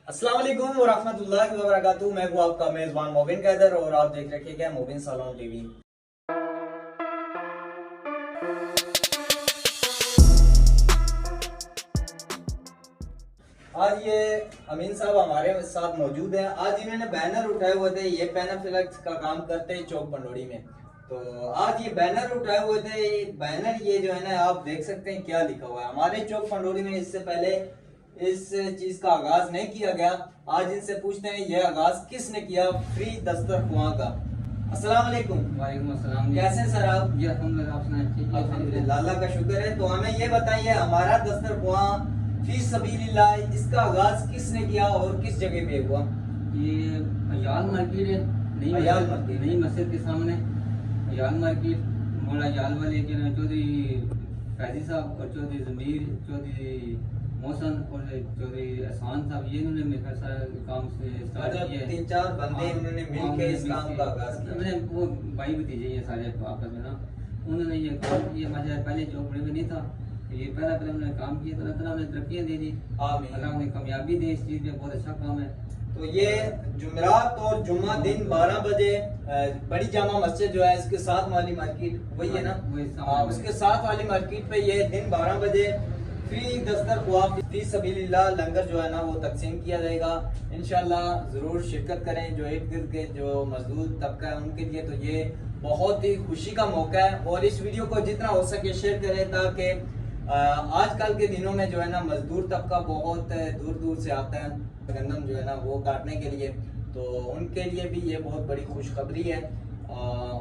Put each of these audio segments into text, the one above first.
अस्सलाम वालेकुम व रहमतुल्लाहि व बरकातुहू। मैं हूँ आपका मेजबान मोबिन कैदर और आप देख रखिएगा मोबिन सलोन टीवी। आज ये अमीन साहब हमारे साथ मौजूद हैं। आज इन्होंने बैनर उठाए हुए थे, ये पैनाफ्लेक्स का काम करते हैं चौक पंडोरी में। तो आज ये बैनर उठाए हुए थे। बैनर ये जो है ना, आप देख सकते हैं क्या लिखा हुआ है। हमारे चौक पंडोरी में इससे पहले इस चीज का आगाज नहीं किया गया। आज इनसे पूछते हैं ये आगाज किसने किया, फ्री दस्तरख्वां का। अस्सलाम वालेकुम। वालेकुम अस्सलाम। कैसे हैं सर आप? जी अल्हम्दुलिल्लाह, आप सुनाइए। ठीक है, अल्हम्दुलिल्लाह, अल्लाह का शुक्र है। तो हमें ये बताइए, हमारा दस्तरख्वां फी सबीलिल्लाह, इसका आगाज किसने किया और किस जगह पे हुआ? ये अयाल मार्केट है, अयाल मार्केट, नई मस्जिद के सामने अयाल मार्केट। मोड़ा अयाल वाले के ना चौधरी फैजी साहब और चौधरी जमीर, चौधरी मोहसन और चौधरी एहसान साहब, ये इन्होंने मेरे सारा काम से स्टार्ट किया है। 3-4 बंदे उन्होंने मिलके इस काम का आगाज किया। मैंने वो भाई भतीजे ये सारे आपस में ना, उन्होंने ये काम किया। मुझे पहले चौपड़े में नहीं था, ये पहला उन्होंने काम किया, तो अल्लाह ने तरक्कियां दे दी, अल्लाह ने कामयाबी दी इस चीज में। बहुत अच्छा काम है। तो ये जुमेरात और जुम्मा दिन 12 बजे बड़ी जामा मस्जिद जो है इसके साथ वाली मार्केट वही है ना, उसके साथ वाली मार्केट पे ये दिन 12 बजे फ्री दस्तरख्वां फी सबीलिल्लाह लंगर जो है ना वो तकसीम किया जाएगा। इंशाल्लाह जरूर शिरकत करें। जो इर्द गिर्द के जो मजदूर तबका है उनके लिए तो ये बहुत ही खुशी का मौका है। और इस वीडियो को जितना हो सके शेयर करें, ताकि आजकल के दिनों में जो है ना मजदूर तबका बहुत दूर दूर से आता है गंदम जो है ना वो काटने के लिए, तो उनके लिए भी ये बहुत बड़ी खुशखबरी है।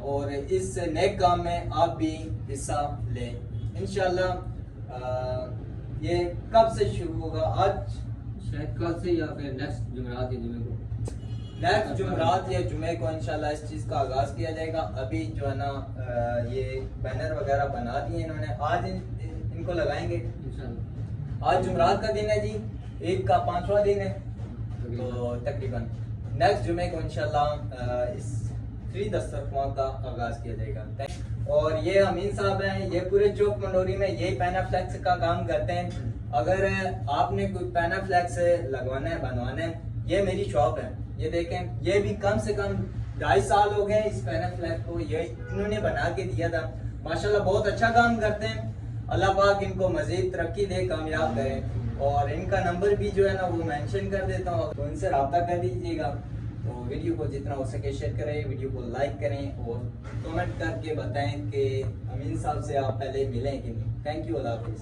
और इस नेक काम में आप भी हिस्सा लें इंशाल्लाह। ये कब से शुरू होगा? आज शायद कल से या फिर नेक्स्ट जुमेरात या जुमे को, नेक्स्ट जुमेरात या जुमे को इंशाल्लाह इस चीज का आगाज किया जाएगा। अभी जो है ना ये बैनर वगैरह बना दिए इन्होंने, आज इनको लगाएंगे इंशाल्लाह। आज जुमेरात का दिन है जी, ईद का 5वां दिन है, तो तकरीबन नेक्स्ट जुमे को इंशाल्लाह इस फ्री दस्तरख्वां का आगाज किया जाएगा। और ये अमीन साहब हैं, ये पूरे चौक मंडोरी में यही पैनाफ्लेक्स का काम करते हैं। अगर आपने कोई पैनाफ्लेक्स लगवाना है, बनवाना है, ये मेरी शॉप है। ये देखें, ये भी कम से कम 2.5 साल हो गए इस पैनाफ्लेक्स को, ये इन्होंने बना के दिया था। माशाल्लाह बहुत अच्छा काम करते हैं। अल्लाह पाक इनको मजीद तरक्की दे, कामयाब करें। और इनका नंबर भी जो है ना वो मेंशन कर देता हूँ, तो इनसे रब्ता कर दीजिएगा। तो वीडियो को जितना हो सके शेयर करें, वीडियो को लाइक करें और कमेंट करके बताएं कि अमीन साहब से आप पहले मिलें कि नहीं। थैंक यू, अल्लाह हाफिज़।